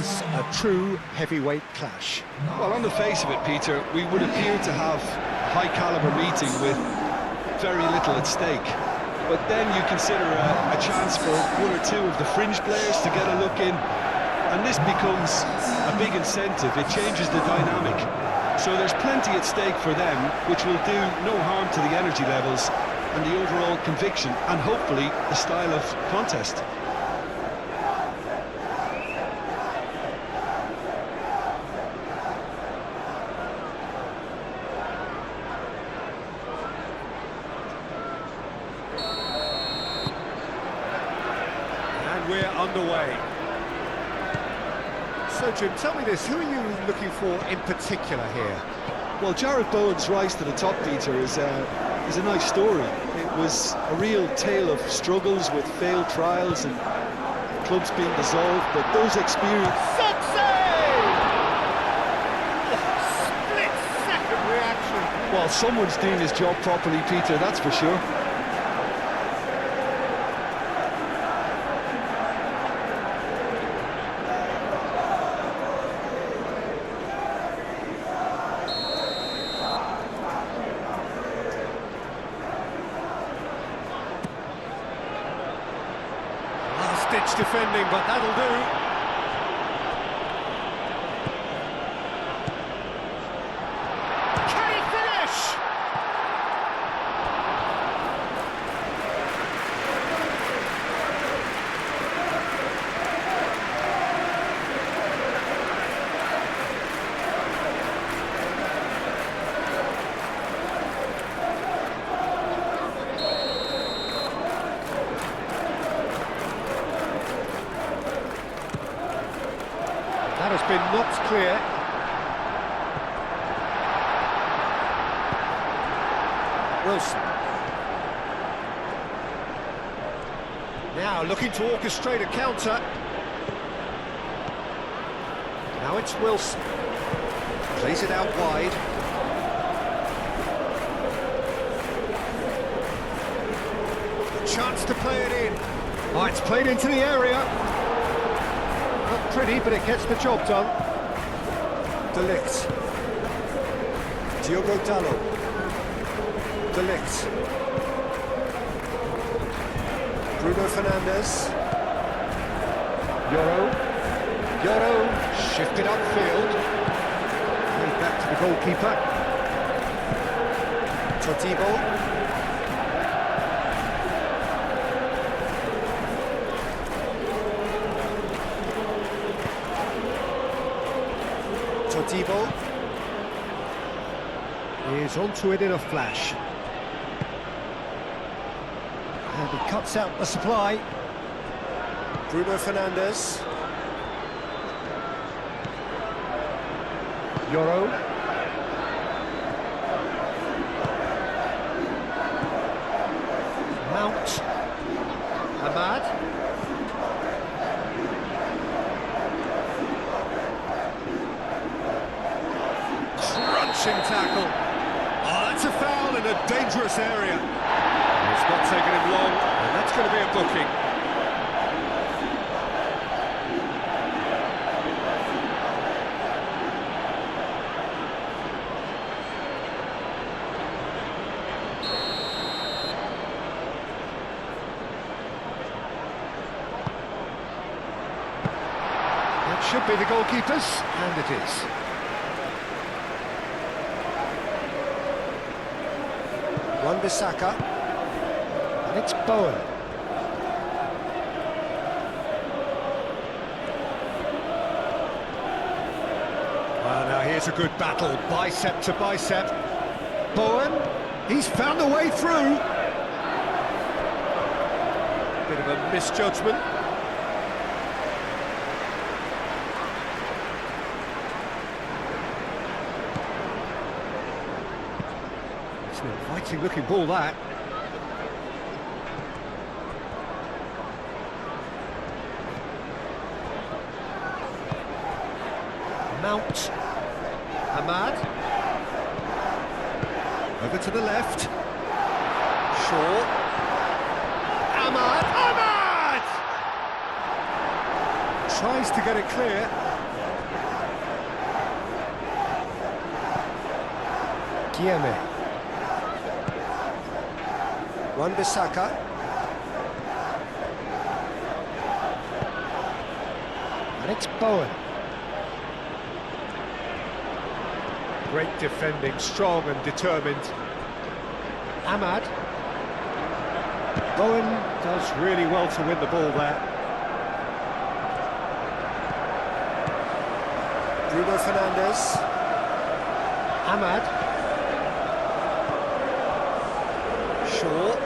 face a true heavyweight clash. Well, on the face of it, Peter, we would appear to have a high-caliber meeting with very little at stake. But then you consider a chance for one or two of the fringe players to get a look in, and this becomes a big incentive. It changes the dynamic. So there's plenty at stake for them, which will do no harm to the energy levels and the overall conviction, and hopefully the style of contest. And we're underway. So, Jim, tell me this, who are you looking for in particular here? Well, Jared Bowen's rise to the top, Peter, is a nice story. It was a real tale of struggles with failed trials and clubs being dissolved, but those experiences... Split-second reaction. Well, someone's doing his job properly, Peter, that's for sure. Last-ditch defending, but that'll do. That has been knocked clear. Wilson. Now looking to orchestrate a counter. Now it's Wilson. Plays it out wide. A chance to play it in. Oh, it's played into the area. Not pretty, but it gets the job done. De Ligt. Diogo Dalot. De Ligt. Bruno Fernandes. Yoro shifted upfield. Played back to the goalkeeper. Totibo. Totibo is onto it in a flash. And he cuts out the supply. Bruno Fernandes. Yoro. Mount. Ahmad. Crunching tackle. Oh, that's a foul in a dangerous area. It's not taking him long, and that's going to be a booking. That should be the goalkeeper's, and it is. Wan-Bissaka, and it's Bowen. Well, now here's a good battle, bicep to bicep. Bowen, he's found a way through. Bit of a misjudgment. It's an inviting looking ball, that. Mount. Ahmad. Over to the left. Shaw. Ahmad. Ahmad! Tries to get it clear. Kieme. Wan-Bissaka. And it's Bowen. Great defending, strong and determined. Ahmad. Bowen does really well to win the ball there. Bruno Fernandes. Ahmad. Shaw.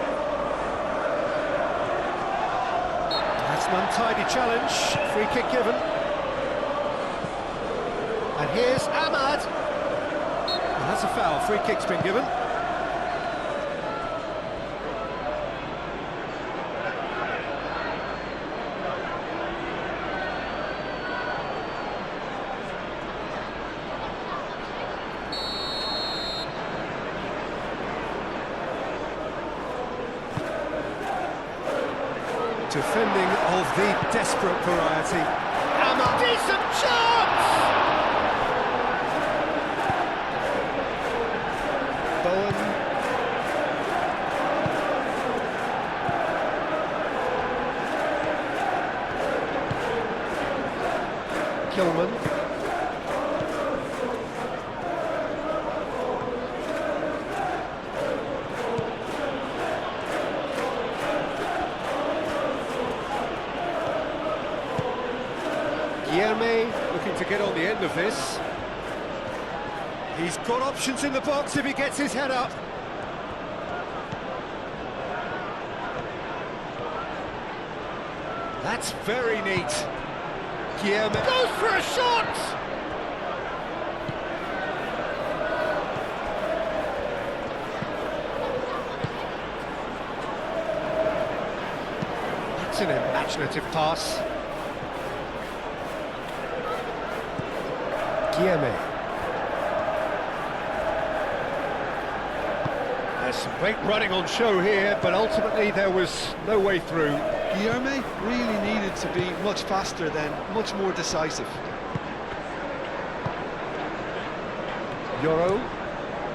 That's an untidy challenge. Free kick given. And here's Ahmad. And that's a foul. Free kick's been given. Defending of the desperate variety. Ahmad, decent chance! Bowen. Kilman. Guilherme looking to get on the end of this. He's got options in the box if he gets his head up. That's very neat. Guilherme goes for a shot! That's an imaginative pass. Guilherme. There's some great running on show here, but ultimately there was no way through. Guilherme really needed to be much faster then, much more decisive. Yoro.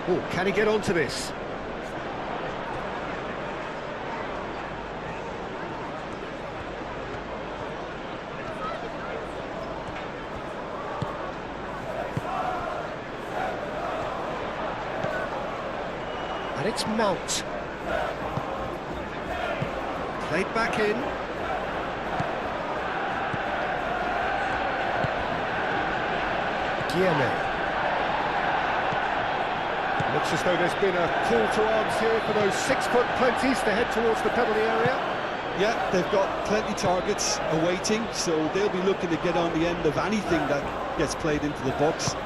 Oh, can he get onto this? And it's Mount. Played back in. Guilherme. Looks as though there's been a call to arms here for those 6-foot plenties to head towards the penalty area. Yeah, they've got plenty targets awaiting, so they'll be looking to get on the end of anything that gets played into the box.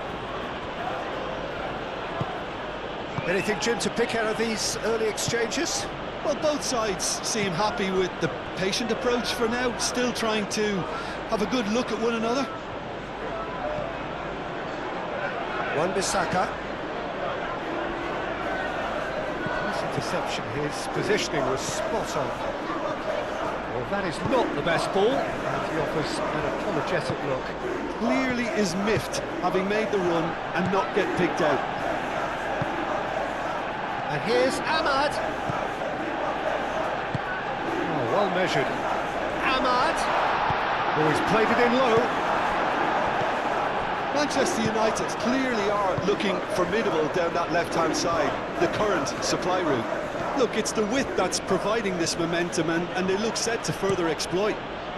Anything, Jim, to pick out of these early exchanges? Well, both sides seem happy with the patient approach for now, still trying to have a good look at one another. Wan-Bissaka. Nice interception, his positioning was spot on. Well, that is not the best ball, and he offers an apologetic look. Clearly is miffed, having made the run and not get picked out. And here's Ahmad. Oh, well measured. Ahmad. Oh, he's played it in low. Manchester United clearly are looking formidable down that left-hand side, the current supply route. Look, it's the width that's providing this momentum, and they look set to further exploit.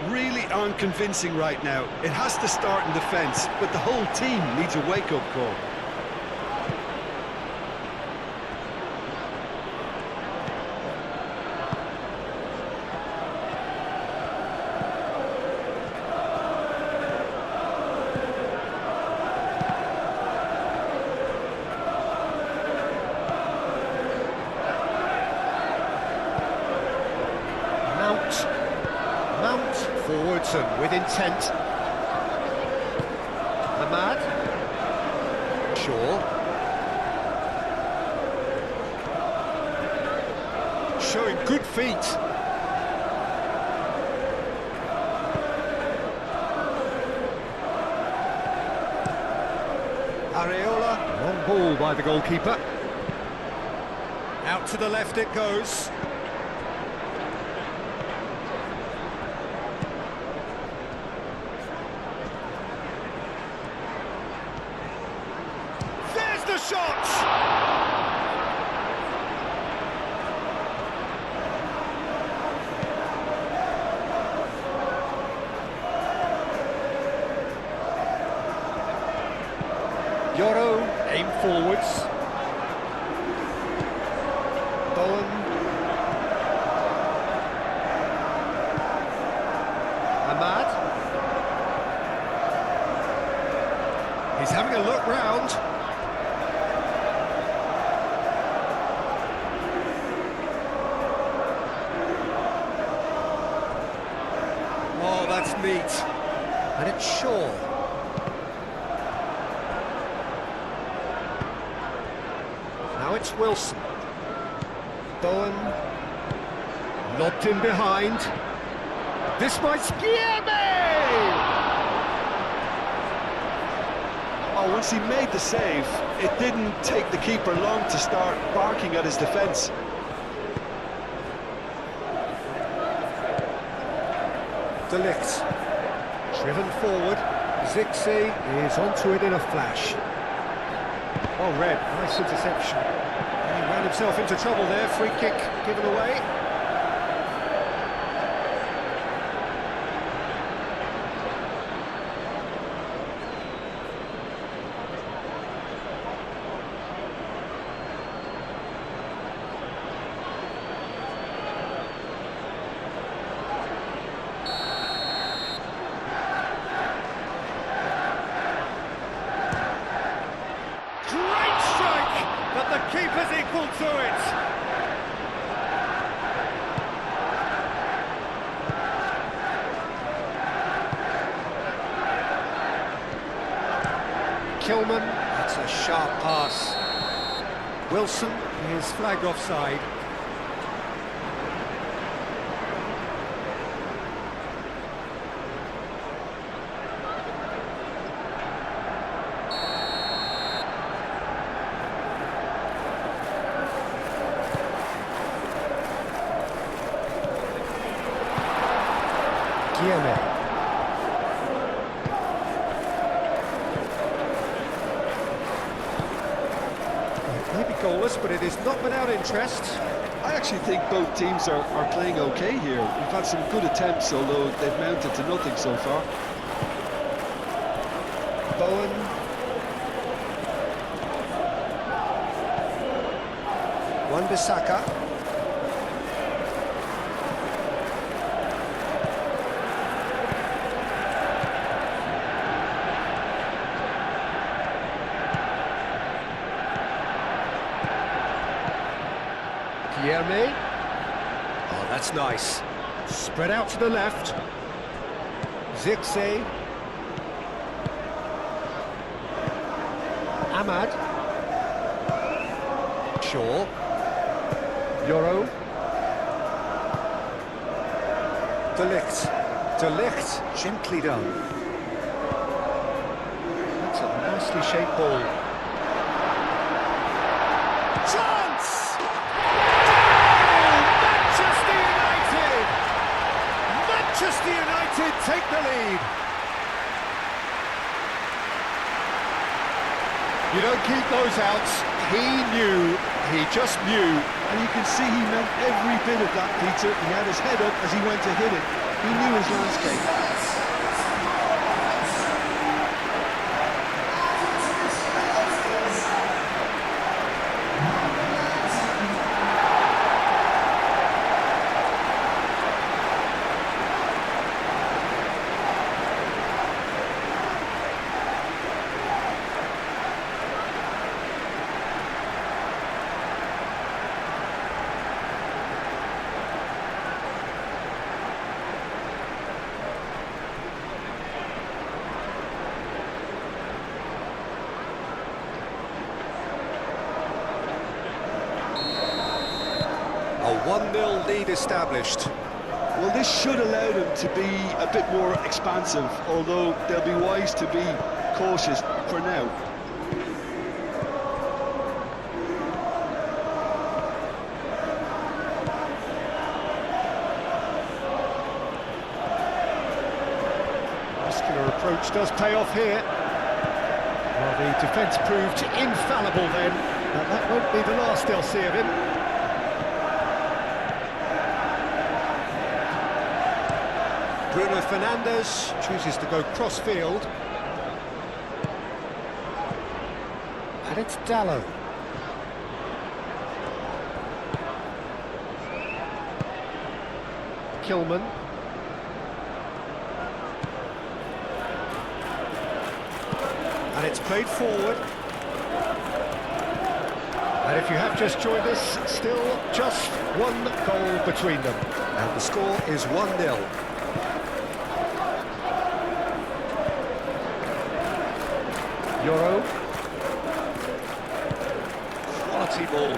Really aren't convincing right now. It has to start in defence, but the whole team needs a wake-up call. Mount forwards and with intent. Ahmad. Shaw. Showing good feet. Areola. Long ball by the goalkeeper. Out to the left it goes. There's the shot! Yoro, aim forwards. Bowen. Ahmad. He's having a look round. Oh, that's neat. And it's Shaw. Now it's Wilson. Bowen. Lobbed in behind. This might scare me! Oh, once he made the save, it didn't take the keeper long to start barking at his defence. De Ligt. Driven forward. Zixi is onto it in a flash. Oh, Red, nice interception. He ran himself into trouble there, free kick given away. But the keeper's equal to it. Kilman, that's a sharp pass. Wilson is flagged offside. Maybe goalless, but it is not without interest. I actually think both teams are playing okay here. We've had some good attempts, although they've mounted to nothing so far. Bowen. Wan-Bissaka. Guilherme. Oh, that's nice. Spread out to the left. Zixi. Ahmad. Shaw. Yoro. De Ligt. De Ligt, gently done. That's a nicely shaped ball. Chance! Manchester United take the lead. You don't keep those outs. He knew, he just knew. And you can see he meant every bit of that, Peter. He had his head up as he went to hit it. He knew his landscape. A 1-0 lead established. Well, this should allow them to be a bit more expansive, although they'll be wise to be cautious for now. which does pay off here. Well, the defence proved infallible then, but that won't be the last they'll see of him. Bruno Fernandes chooses to go cross-field. And it's Dalot. Kilman. And it's played forward. And if you have just joined us, still just one goal between them. And the score is 1-0. Euro. Quality ball.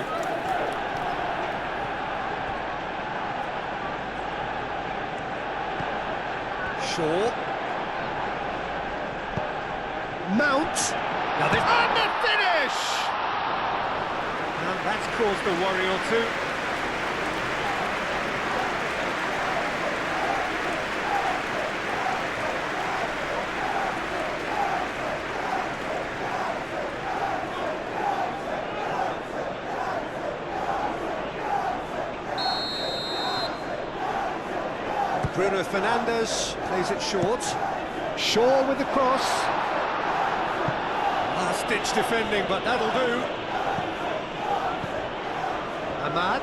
Shaw. Mount. Now this and the finish! And that's caused a worry or two. Bruno Fernandes plays it short. Shaw with the cross. Last-ditch defending, but that'll do. Ahmad.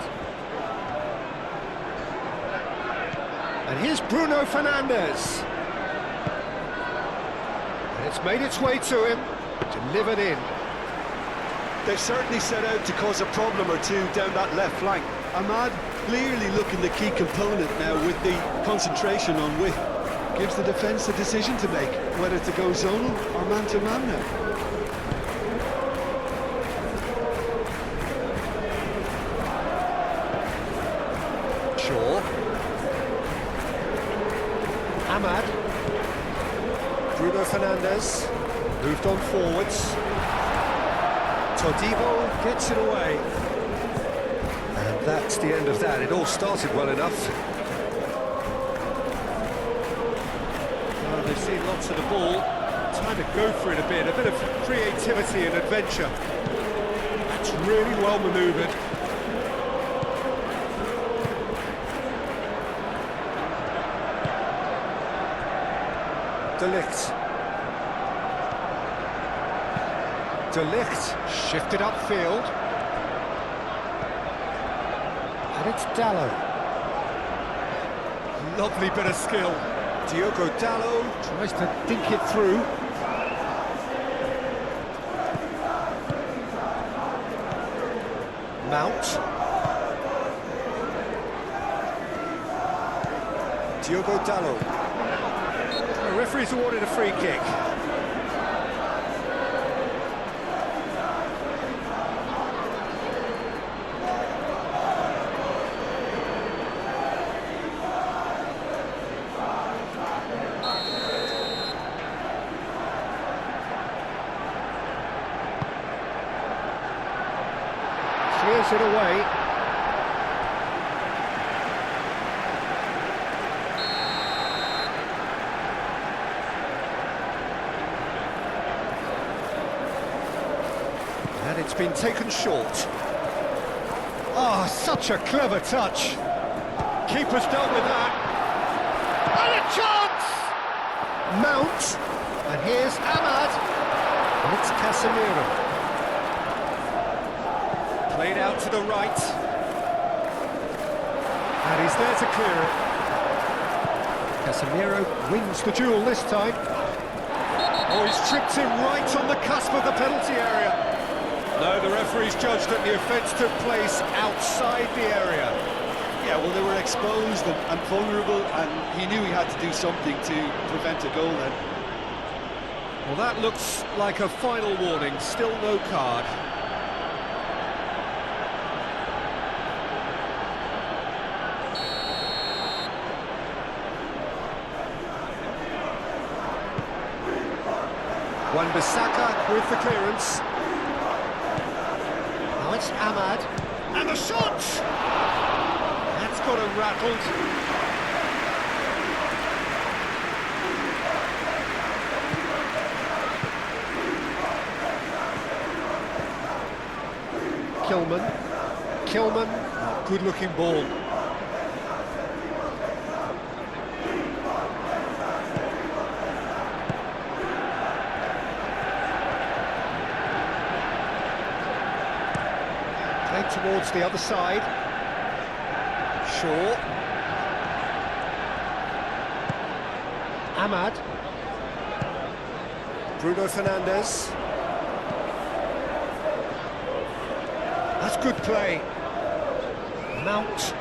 And here's Bruno Fernandes. And it's made its way to him, delivered in. They've certainly set out to cause a problem or two down that left flank. Ahmad clearly looking the key component now with the concentration on width. Gives the defence a decision to make, whether to go zonal or man-to-man now. Shaw. Ahmad. Bruno Fernandes. Moved on forwards. Todibo gets it away. And that's the end of that. It all started well enough. Well, they've seen lots of the ball. Time to go for it a bit of creativity and adventure. That's really well manoeuvred. De Ligt shifted upfield. And it's Dalot. Lovely bit of skill. Diogo Dalot tries to dink it through. Mount. Diogo Dalot. The referee's awarded a free kick. Clears it away. And it's been taken short. Oh, such a clever touch. Keeper's dealt with that. And a chance! Mount. And here's Ahmad. And it's Casemiro. Played out to the right. And he's there to clear it. Casemiro wins the duel this time. Oh, he's tripped him right on the cusp of the penalty area. No, the referee's judged that the offence took place outside the area. Yeah, well, they were exposed and vulnerable, and he knew he had to do something to prevent a goal then. Well, that looks like a final warning. Still no card. Wan-Bissaka with the clearance. Now it's Ahmad. And the shot! That's got him rattled. Kilman. Kilman, oh, good-looking ball. Played towards the other side. Shaw. Ahmad. Bruno Fernandes. That's good play. Mount.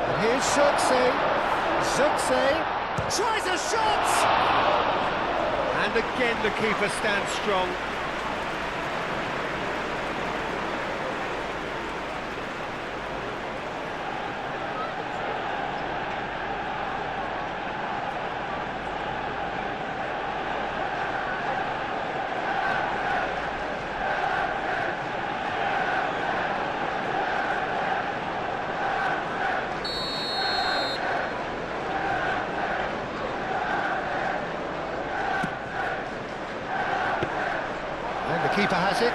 And here's Zirkzee. Zirkzee tries a shot! And again the keeper stands strong. And the keeper has it.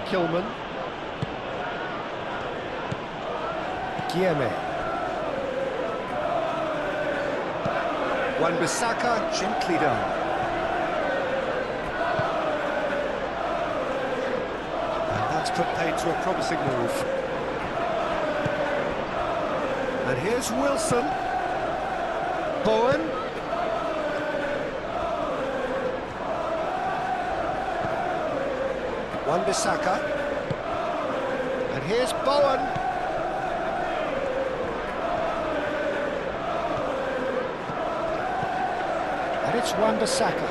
Kilman. Guillemets. Wan-Bissaka, gently done. That's put paid to a promising move. And here's Wilson. Bowen. Wan-Bissaka. And here's Bowen. And it's Wan-Bissaka.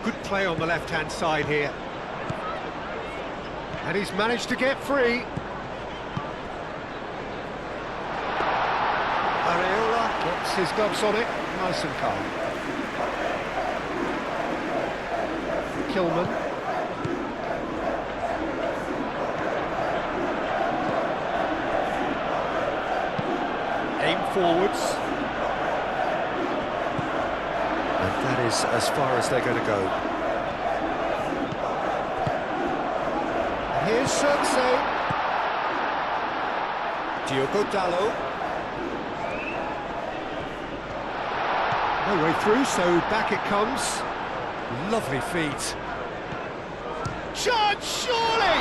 Good play on the left-hand side here. And he's managed to get free. Areola gets his gloves on it, nice and calm. Kilman. Aim forwards. And that is as far as they're going to go. And here's Zirkzee. Diogo Dalot. No way through, so back it comes. Lovely feet. Chance, surely!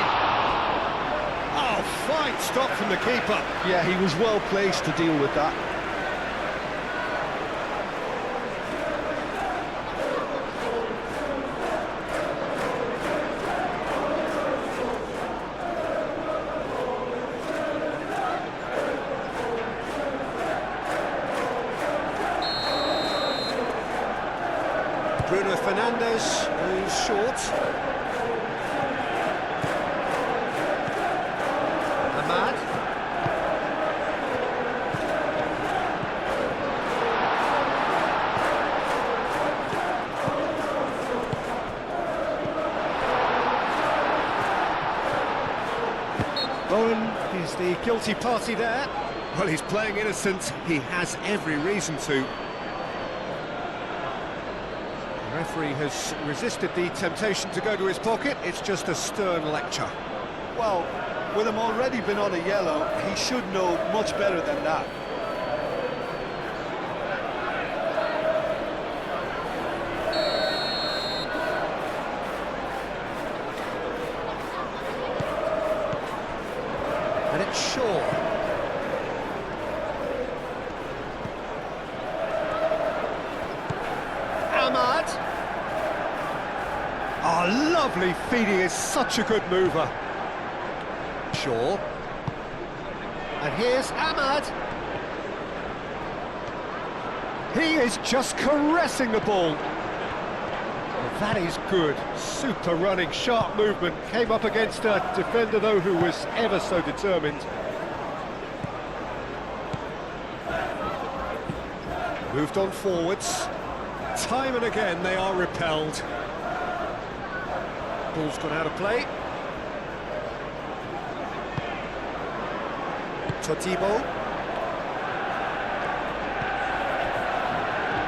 Oh, fine stop from the keeper. Yeah, he was well placed to deal with that. Bruno Fernandes goes short. Ahmad. Bowen is the guilty party there. Well, he's playing innocent. He has every reason to. The referee has resisted the temptation to go to his pocket. It's just a stern lecture. Well, with him already been on a yellow, he should know much better than that. And it's Shaw. Ahmad. Oh, lovely feet, he is such a good mover. Shaw. And here's Ahmad. He is just caressing the ball. A That is good. Super running, sharp movement. Came up against a defender, though, who was ever so determined. Moved on forwards. Time and again, they are repelled. Ball's gone out of play. Totibo.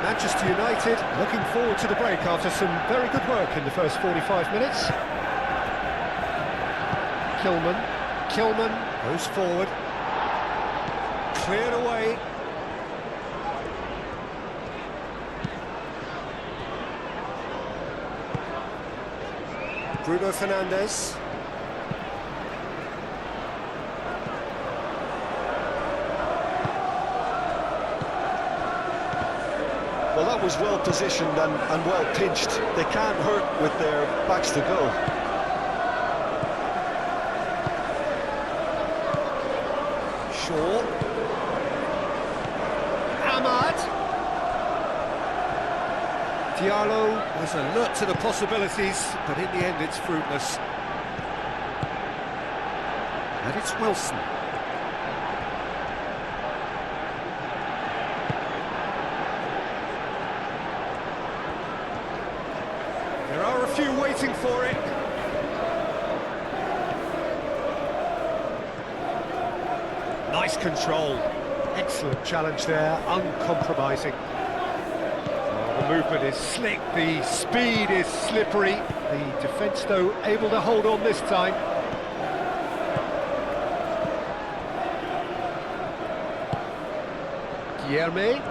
Manchester United looking forward to the break after some very good work in the first 45 minutes. Kilman goes forward. Cleared away. Bruno Fernandes. Well, that was well positioned and well pinched. They can't hurt with their backs to goal. Shaw. Ahmad. Diallo was alert to the possibilities, but in the end it's fruitless. And it's Wilson. There are a few waiting for it. Nice control. Excellent challenge there, uncompromising. Oh, the movement is slick, the speed is slippery. The defence, though, able to hold on this time. Guilherme.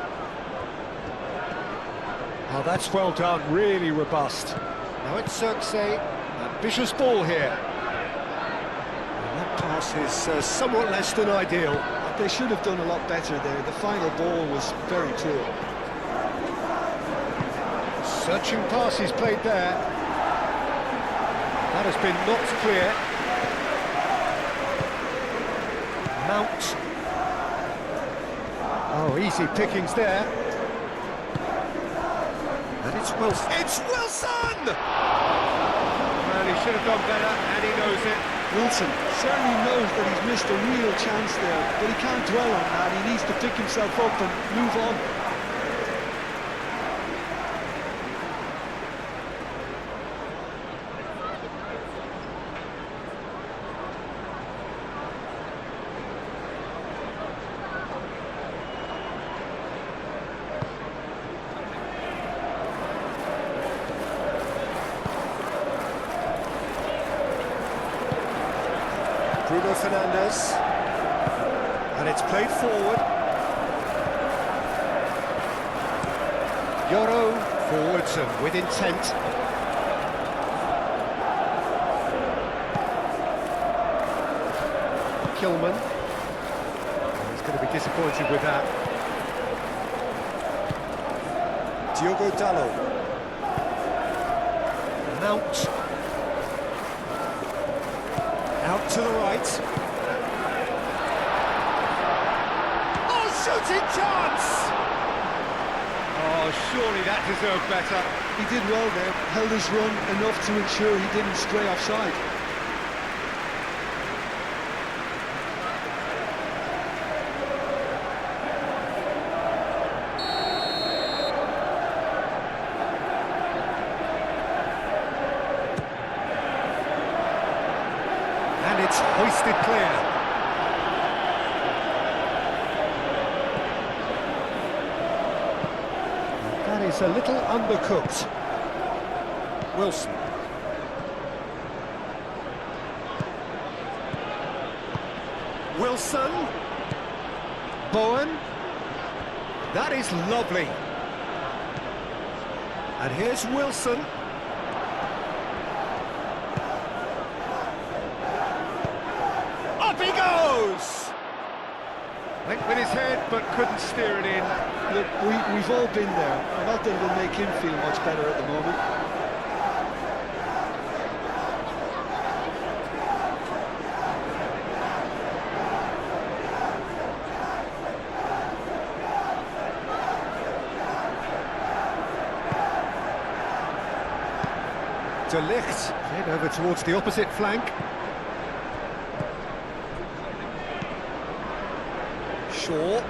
Oh, that's well done, really robust. Now it's Xerxes, ambitious ball here. And that pass is somewhat less than ideal. They should have done a lot better there. The final ball was very poor. Searching pass he's played there. That has been knocked clear. Mount. Oh, easy pickings there. And it's Wilson. It's Wilson! Well, he should have done better, and he knows it. Wilson certainly knows that he's missed a real chance there, but he can't dwell on that. He needs to pick himself up and move on. Bruno Fernandes, and it's played forward. Yoro forwards and with intent. Kilman. He's going to be disappointed with that. Diogo Dalot. Mount. Out to the right. Oh, shooting chance! Oh, surely that deserved better. He did well there, held his run enough to ensure he didn't stray offside. And it's hoisted clear. That is a little undercooked. Wilson. Wilson. Bowen. That is lovely. And here's Wilson. Up he goes! Went with his head, but couldn't steer it in. Look, we've all been there. Not that it'll make him feel much better at the moment. De Ligt, then over towards the opposite flank. Shaw.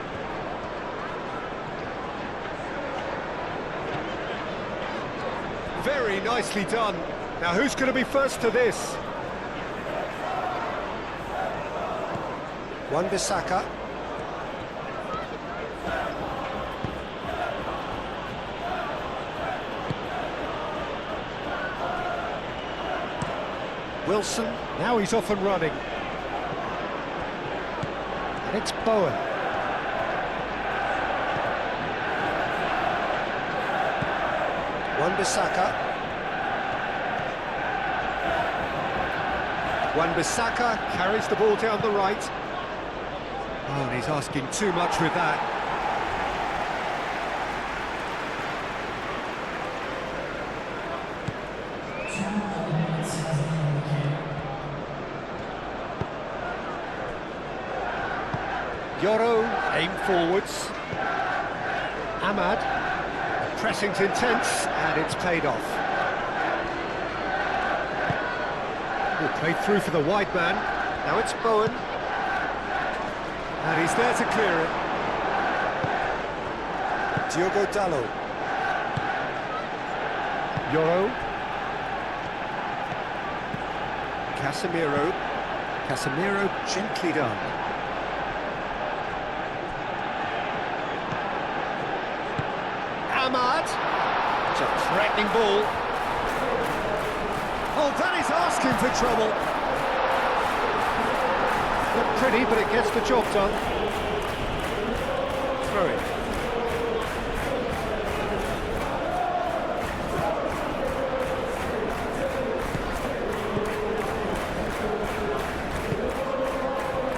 Very nicely done. Now who's going to be first to this? Wan-Bissaka. Wilson, now he's off and running. And it's Bowen. Wan-Bissaka. Wan-Bissaka carries the ball down the right. Oh, and he's asking too much with that. Yoro, aim forwards. Ahmad, pressing's intense, and it's paid off. Ball played through for the wide man. Now it's Bowen. And he's there to clear it. Diogo Dalot. Yoro. Casemiro. Casemiro gently done. Ahmad. It's a threatening ball. Oh, that is asking for trouble. Not pretty, but it gets the job done. Throw it.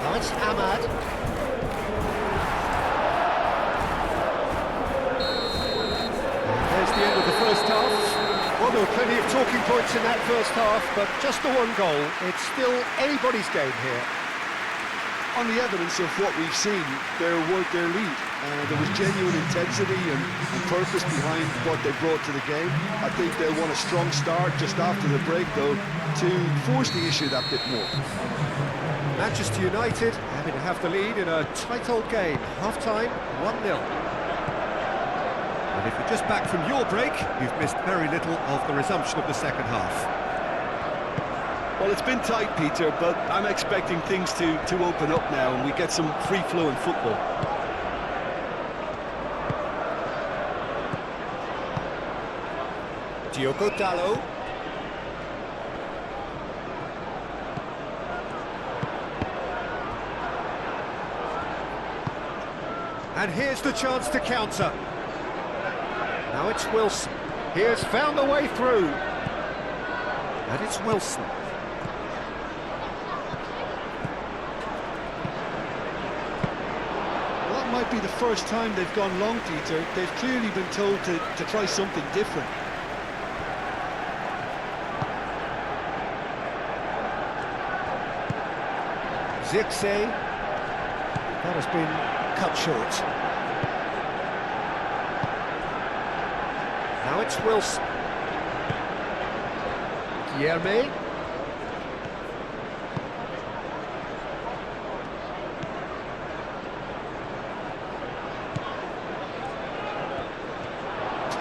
Now it's Ahmad. There's the end of the first half. Well, there were plenty of talking points in that first half, but just the one goal. It's still anybody's game here. On the evidence of what we've seen, their lead. There was genuine intensity and purpose behind what they brought to the game. I think they'll want a strong start just after the break, though, to force the issue that bit more. Manchester United having to have the lead in a tight old game. Half-time, 1-0. And if you're just back from your break, you've missed very little of the resumption of the second half. Well, it's been tight, Peter, but I'm expecting things to open up now and we get some free-flowing football. Diogo Dalot. And here's the chance to counter. Now it's Wilson. He has found the way through. And it's Wilson. Might be the first time they've gone long, Peter. They've clearly been told to try something different. Zirkzee. That has been cut short. Now it's Wilson. Guilherme.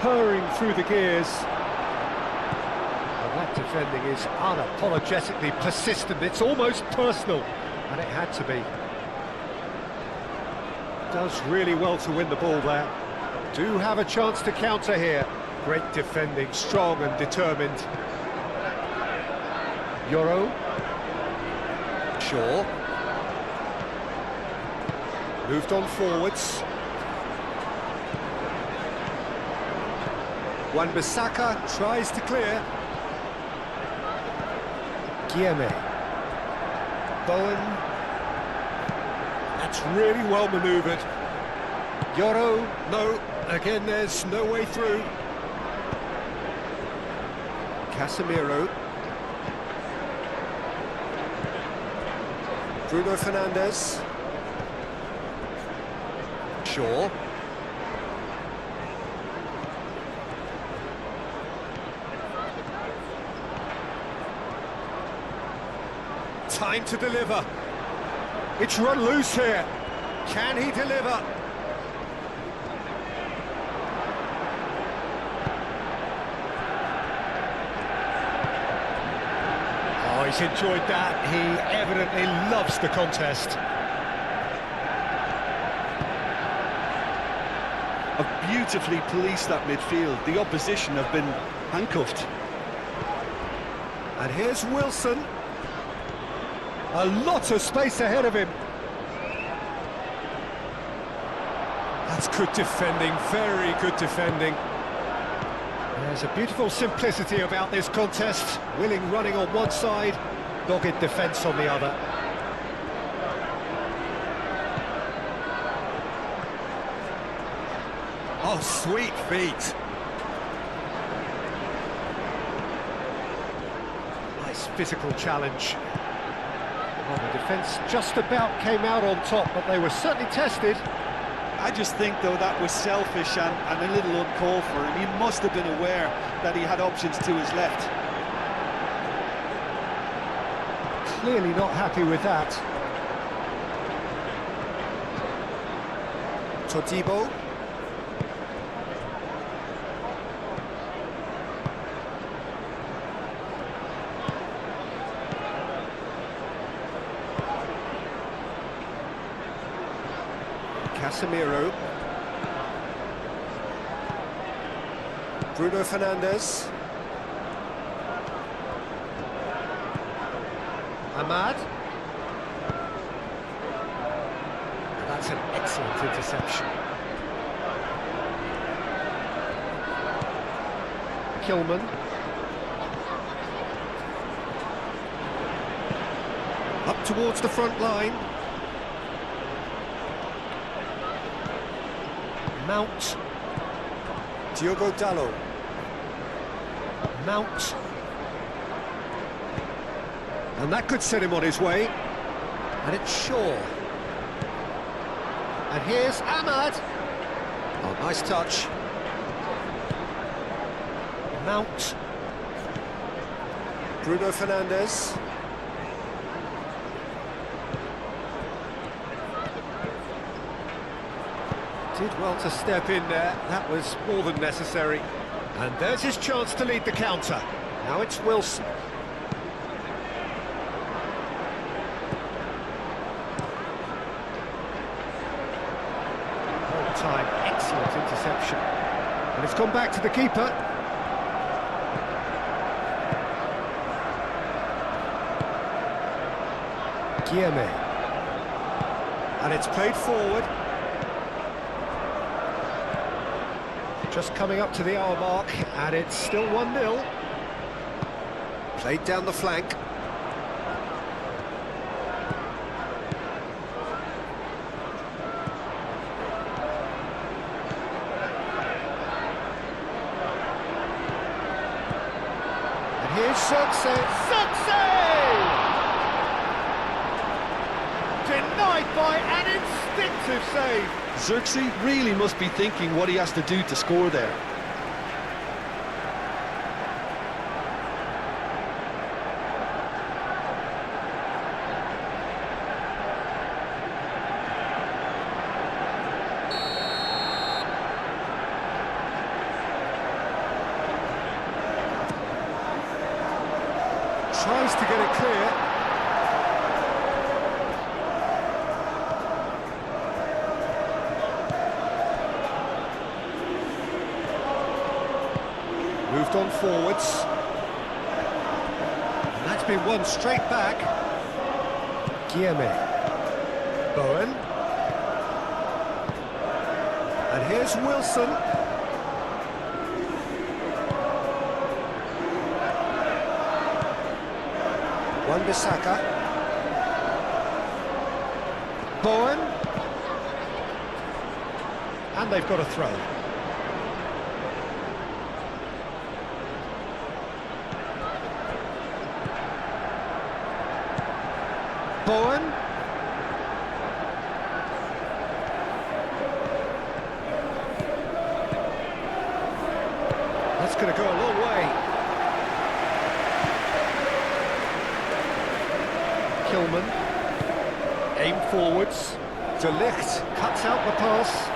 Purring through the gears. Well, that defending is unapologetically persistent. It's almost personal, and it had to be. Does really well to win the ball there. Do have a chance to counter here. Great defending, strong and determined. Yoro. Shaw. Moved on forwards. Wan-Bissaka tries to clear. Guilherme. Bowen. That's really well manoeuvred. Yoro, no. Again, there's no way through. Casemiro. Bruno Fernandes. Shaw. Time to deliver. It's run loose here. Can he deliver? Oh, he's enjoyed that. He evidently loves the contest. Have beautifully policed that midfield. The opposition have been handcuffed. And here's Wilson. A lot of space ahead of him. That's good defending, very good defending. There's a beautiful simplicity about this contest. Willing running on one side, dogged defence on the other. Oh, sweet feet. Nice physical challenge. Well, the defence just about came out on top, but they were certainly tested. I just think, though, that was selfish and a little uncalled for him. He must have been aware that he had options to his left. Clearly not happy with that. Todibo. Casemiro. Bruno Fernandes. Ahmad. That's an excellent interception. Kilman. Up towards the front line. Mount. Diogo Dalot. Mount. And that could set him on his way. And it's Shaw. And here's Ahmad. Oh, nice touch. Mount. Bruno Fernandes. Did well to step in there. That was more than necessary. And there's his chance to lead the counter. Now it's Wilson. Well timed, excellent interception. And it's gone back to the keeper. Guillemets. And it's played forward. Just coming up to the hour mark, and it's still 1-0. Played down the flank. And here's Zirkzee! Denied by an instinctive save. Zirkzee really must be thinking what he has to do to score there. Tries to get it clear. Moved on forwards. And that's been won straight back. Guillemets. Bowen. And here's Wilson. Wan-Bissaka. Bowen. And they've got a throw. Bowen. That's going to go a long way. Kilman. Aim forwards. De Ligt cuts out the pass.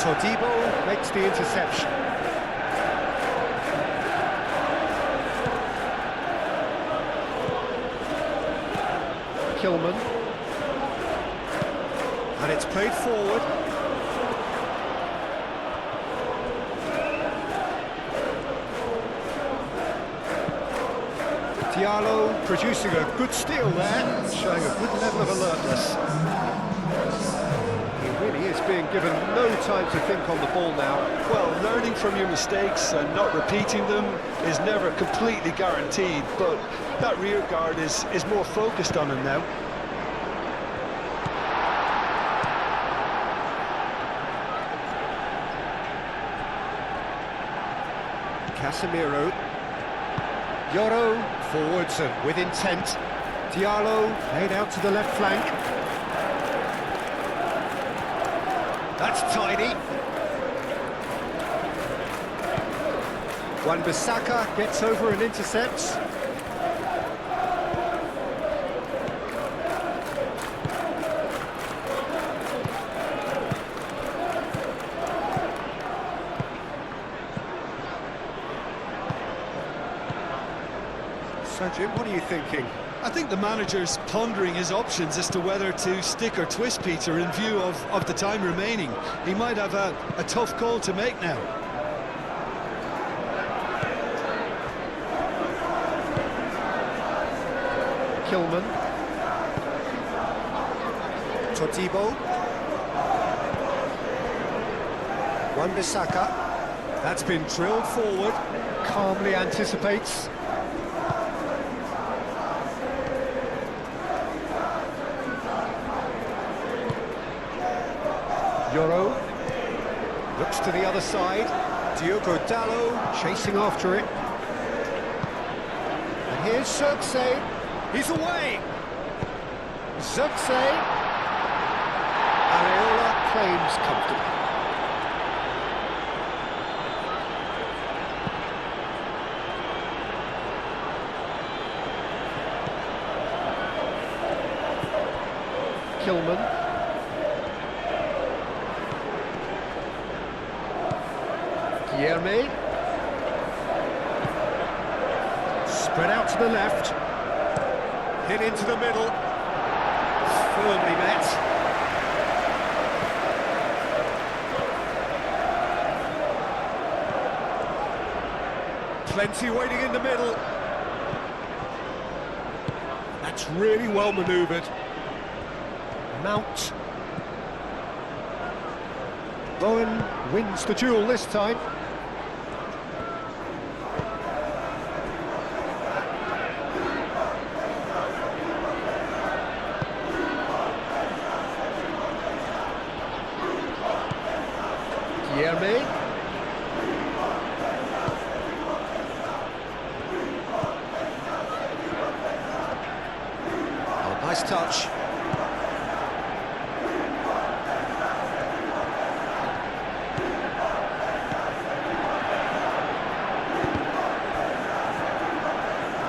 Todibo makes the interception. Kilman. And it's played forward. Diallo producing a good steal there, showing a good level of alertness. He really is being given no time to think on the ball now. Well, learning from your mistakes and not repeating them is never completely guaranteed, but that rear guard is more focused on him now. Casemiro. Yoro forwards and with intent. Diallo laid out to the left flank. That's tidy. Wan-Bissaka gets over and intercepts. So Jim, what are you thinking? I think the manager's pondering his options as to whether to stick or twist Peter in view of the time remaining. He might have a tough call to make now. Kilman. Todibo. Wan-Bissaka. That's been drilled forward. Calmly anticipates. Yoro looks to the other side. Diogo Dalot chasing after it. And here's Zirkzee. He's away. Zirkzee. Areola claims comfortably. Kilman. Guilherme. Spread out to the left. Hit into the middle. Firmly met. Plenty waiting in the middle. That's really well manoeuvred. Mount. Bowen wins the duel this time. Guilherme. Oh, nice touch.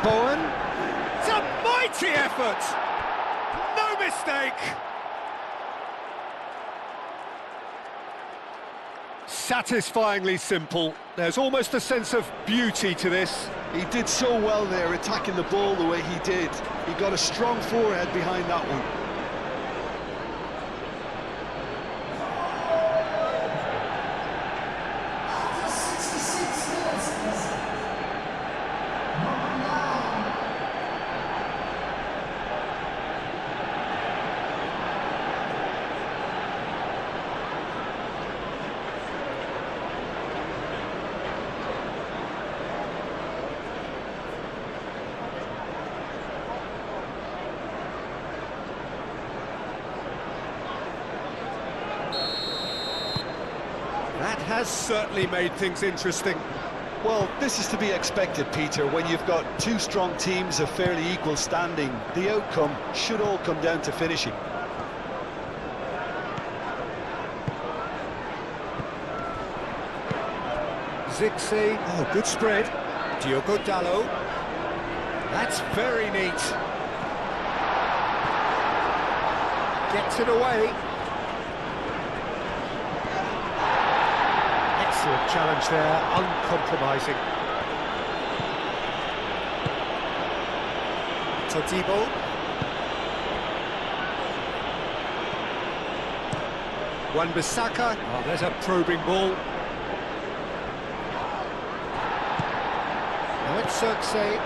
Bowen. It's a mighty effort. No mistake. Satisfyingly simple. There's almost a sense of beauty to this. He did so well there, attacking the ball the way he did. He got a strong forehead behind that one. has certainly made things interesting. Well, this is to be expected, Peter. When you've got two strong teams of fairly equal standing, the outcome should all come down to finishing. Zixi, oh, good spread. Diogo Dalot. That's very neat. Gets it away. Excellent challenge there, uncompromising. Todibo. Wan-Bissaka. Oh, there's a probing ball. Now it's Xerxes.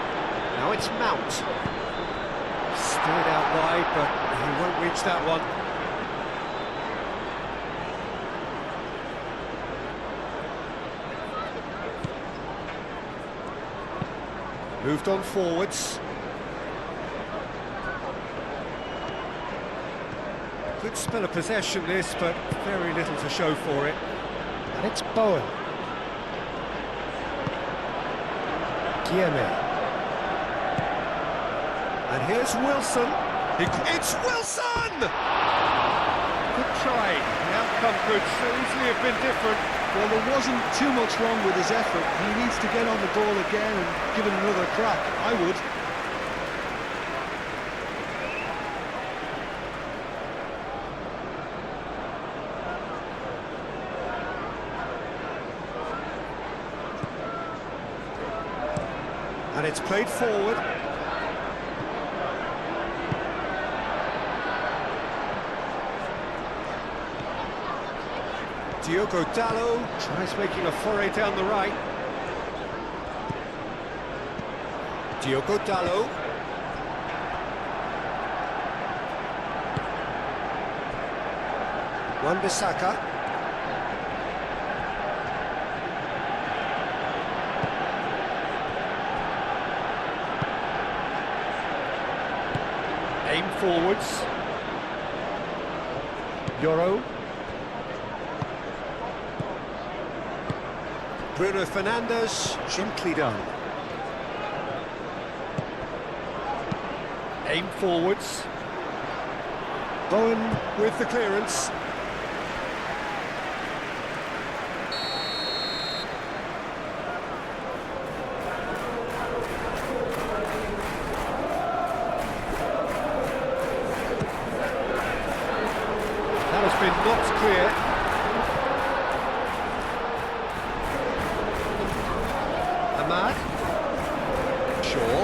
Now it's Mount. Steered out wide, but he won't reach that one. Moved on forwards. Good spell of possession this, but very little to show for it. And it's Bowen. Guilherme. And here's Wilson. It's Wilson! Good try. The outcome could so easily have been different. Well, there wasn't too much wrong with his effort. He needs to get on the ball again and give it another crack. I would. And it's played forward. Diogo Dalot tries making a foray down the right. Diogo Dalot. Wan-Bissaka. Aim forwards. Yoro. Bruno Fernandes, gently done. Aim forwards. Bowen with the clearance. That has been knocked clear. Ahmad. Shaw.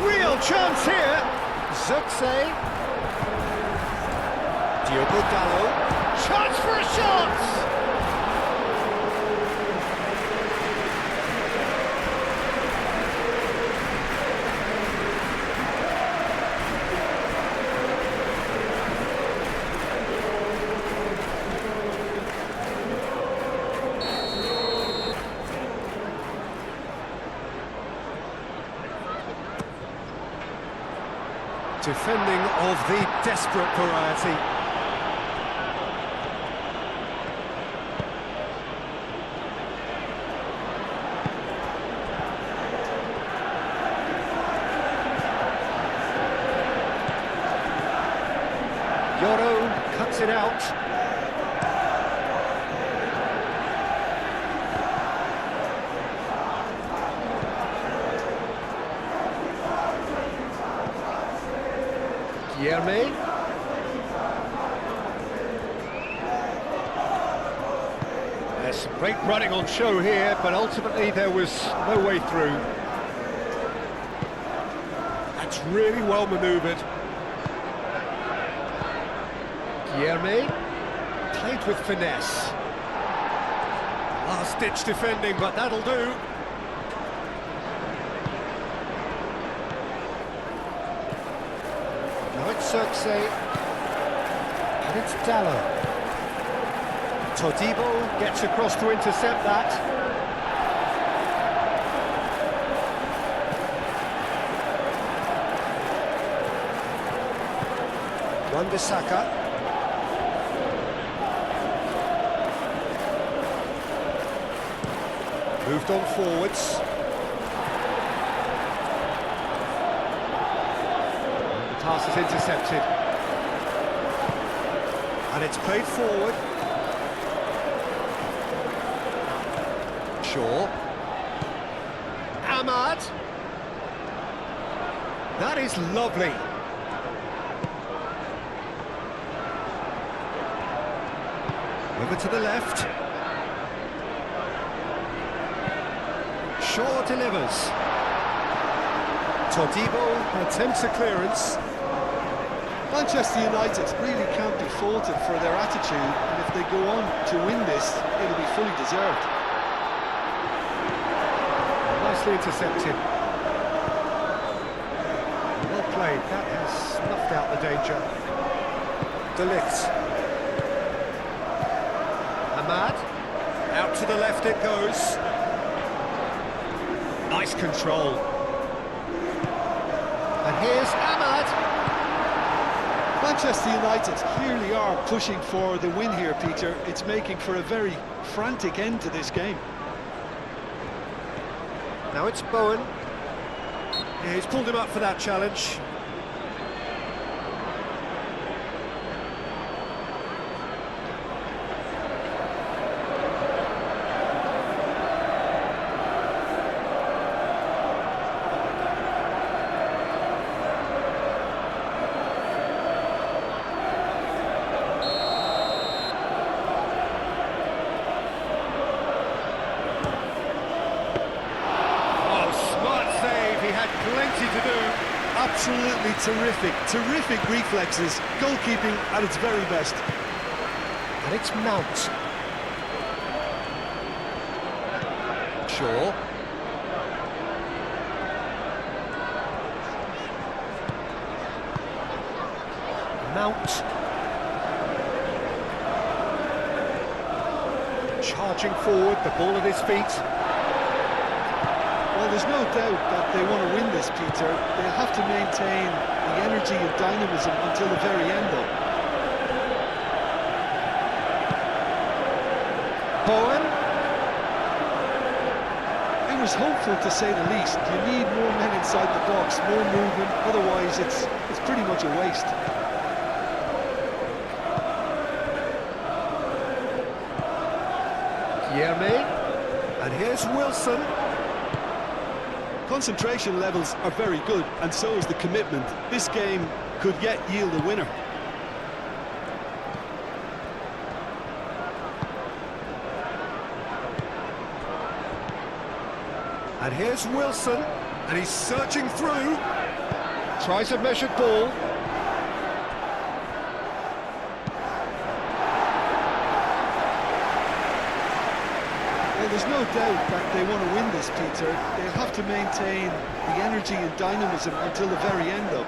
Real chance here. Xerxes. Diogo Dalot. Chance for a shot! Defending of the desperate variety. Yoro cuts it out. Guilherme. There's some great running on show here, but ultimately there was no way through. That's really well manoeuvred. Guilherme played with finesse. Last-ditch defending, but that'll do. Now it's Xerxes, and it's Dalot. Todibo gets across to intercept that. Wan-Bissaka. Moved on forwards. The pass is intercepted. And it's played forward. Shaw. Ahmad. That is lovely. Over to the left. Shaw delivers. Todibo attempts a clearance. Manchester United really can't be faulted for their attitude, and if they go on to win this, it'll be fully deserved. Nicely intercepted. Well played, that has snuffed out the danger. De Ligt. Ahmad, out to the left it goes. Nice control. And here's Ahmad. Manchester United clearly are pushing for the win here, Peter. It's making for a very frantic end to this game. Now it's Bowen. Yeah, he's pulled him up for that challenge. Plenty to do. Absolutely terrific reflexes, goalkeeping at its very best. And it's Mount. Shaw. Mount. Charging forward, the ball at his feet. Well, there's no doubt that they want to win this, Peter. They'll have to maintain the energy and dynamism until the very end, though. Bowen. It was hopeful, to say the least. You need more men inside the box, more movement. Otherwise, it's pretty much a waste. Yemi. And here's Wilson. Concentration levels are very good, and so is the commitment. This game could yet yield a winner. And here's Wilson, and he's searching through. Tries a measured ball. Well, there's no doubt that they want to win this, Peter. They'll have to maintain the energy and dynamism until the very end, though.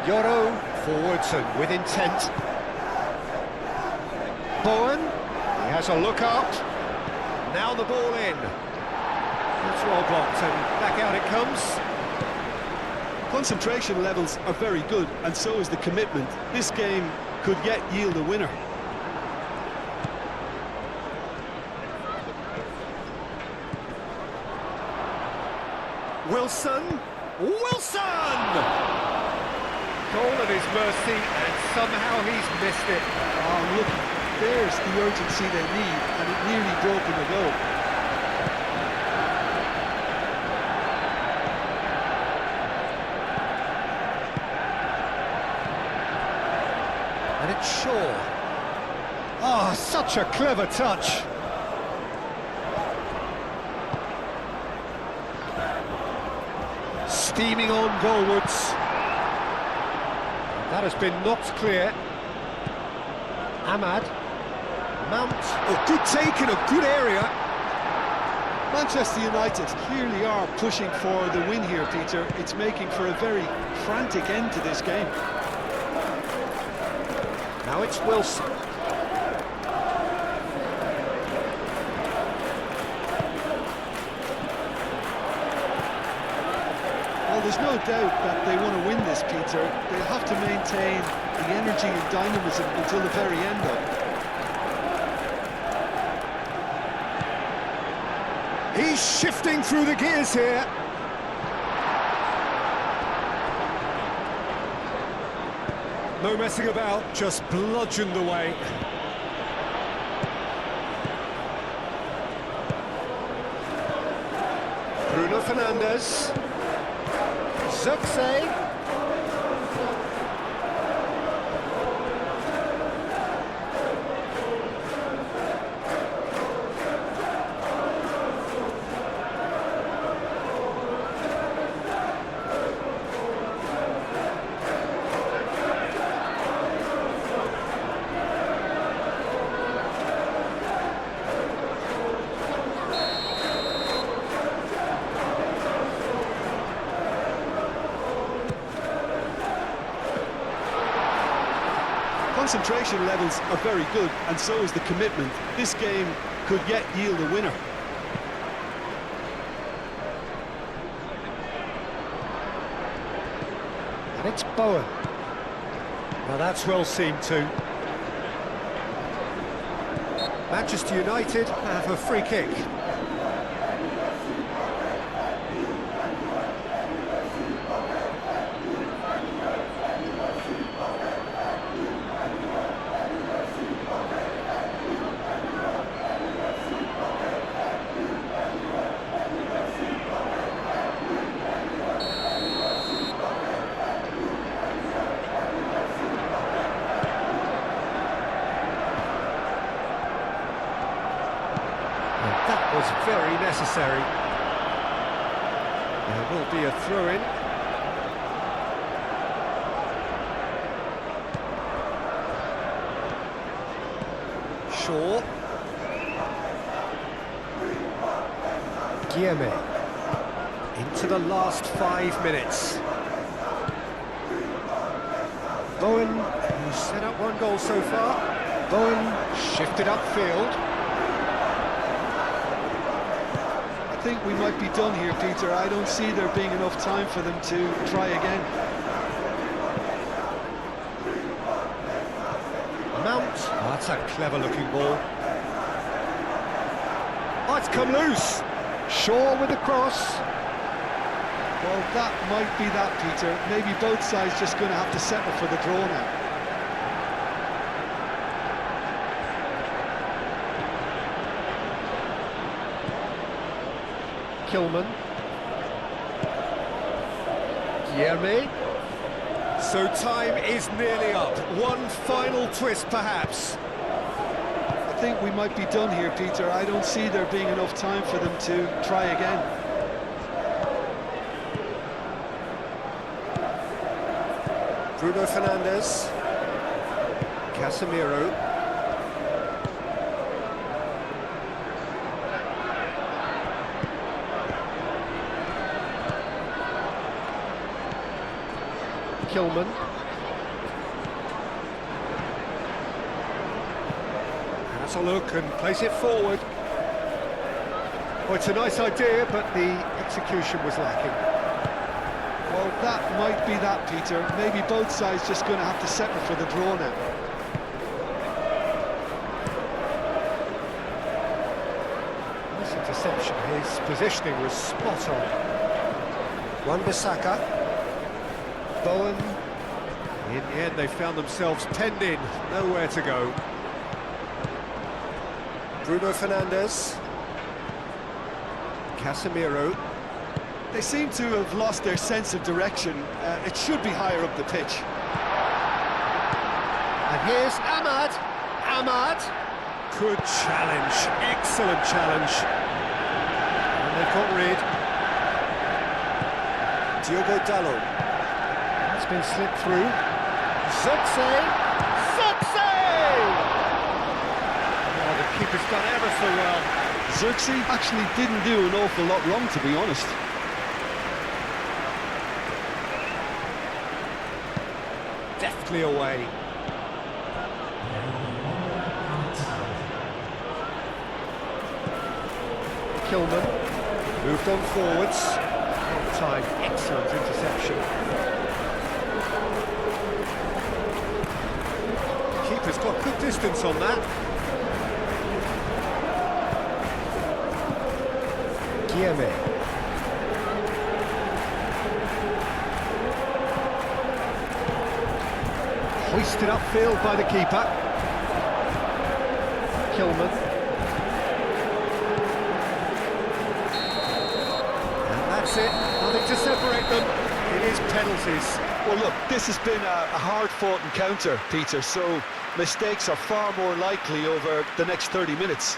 Yoro forwards and with intent. Bowen, he has a look up. Now the ball in. It's well blocked and back out it comes. Concentration levels are very good, and so is the commitment. This game could yet yield a winner. Wilson! Goal at his mercy, and somehow he's missed it. Oh, look, there's the urgency they need, and it nearly broke them a goal. And it's Shaw. Oh, such a clever touch. Steaming on goalwards. That has been knocked clear. Ahmad. Mount. Oh, good take in a good area. Manchester United clearly are pushing for the win here, Peter. It's making for a very frantic end to this game. Now it's Wilson. Well, there's no doubt that they want to win this, Peter. They'll have to maintain the energy and dynamism until the very end, though. He's shifting through the gears here. No messing about, just bludgeoned away. Bruno Fernandes. Zirkzee. Concentration levels are very good, and so is the commitment. This game could yet yield a winner. And it's Bowen. Now that's well seen too. Manchester United have a free kick. That was very necessary. There will be a throw-in. Shaw. Guillemets. Into the last 5 minutes. Bowen, who's set up 1 goal so far. Bowen shifted upfield. I think we might be done here, Peter. I don't see there being enough time for them to try again. Mount. Oh, that's a clever-looking ball. Oh, it's come loose. Shaw with the cross. Well, that might be that, Peter. Maybe both sides just going to have to settle for the draw now. Kilman. Guillemets. So time is nearly up. One final twist, perhaps. I think we might be done here, Peter. I don't see there being enough time for them to try again. Bruno Fernandes. Casemiro. Kilman. Has a look and place it forward. Well, it's a nice idea, but the execution was lacking. Well, that might be that, Peter. Maybe both sides just going to have to settle for the draw now. Nice interception. His positioning was spot on. Wan-Bissaka. Bowen. In the end, they found themselves penned in, nowhere to go. Bruno Fernandes. Casemiro. They seem to have lost their sense of direction. It should be higher up the pitch. And here's Ahmad. Ahmad. Good challenge. Excellent challenge. And they've got rid. Diogo Dalot. That's been slipped through. Zirkzee! Zirkzee! Oh, the keeper's done ever so well. Zirkzee actually didn't do an awful lot wrong, to be honest. Deftly away. Kilman moved on forwards. Time, excellent interception. Keeper's got good distance on that. Adeyemi. Hoisted upfield by the keeper. Kilman. And that's it. Nothing to separate them. It is penalties. Well, look, this has been a hard-fought encounter, Peter, so mistakes are far more likely over the next 30 minutes.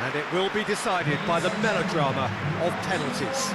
And it will be decided by the melodrama of penalties.